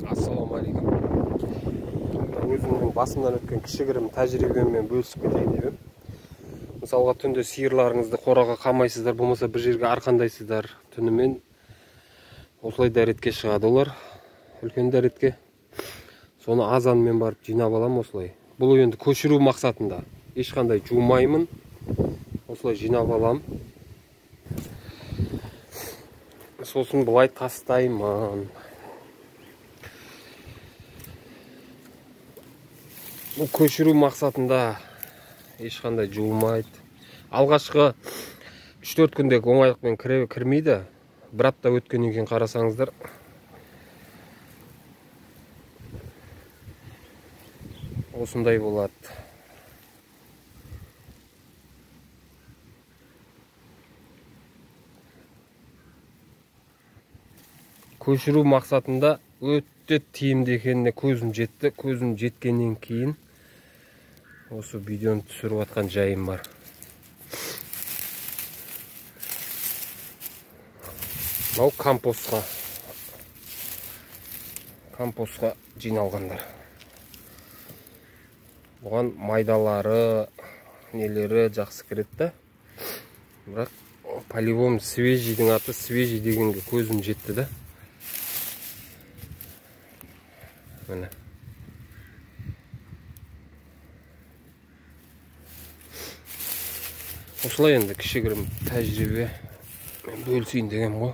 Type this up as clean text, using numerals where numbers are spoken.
Ассалаумағалейкум. Өзімнің басымдан өткен кішігірім тәжірибеммен бөлісіп кетейін деп едім. Мысалға түнде сиырларыңызды қораға қамайсыздар, болмаса бір жерге арқандайсыздар. Түнімен осылай дәретке шығады олар. Үлкен дәретке. Соны азанмен барып жинап алам осылай. Бұл енді көшіру мақсатында. Ешқандай жумаймын. Осылай жинап алам. Сосын бұлай тастаймын. Бұл көшіру мақсатында ешқандай жуылмайды. Алғашқы 3-4 күндегі оңайлықпен кірмейді. Бір апта өткеннен кейін қарасаңыздар, осындай болады. Көшіру мақсатында өте тиімді екеніне көзім жетті. Көзім жеткеннен кейін осы видеоны түсіріп атқан жайым бар. Мынау компостқа жиналғандар. Бұған майдалары, нелері жақсы кіреді. Бірақ по-любому свежийдің аты свежий дегенге көзім жетті да. Міне. Осылай енді кішігірім тәжірибе бөлісейін деген ғой.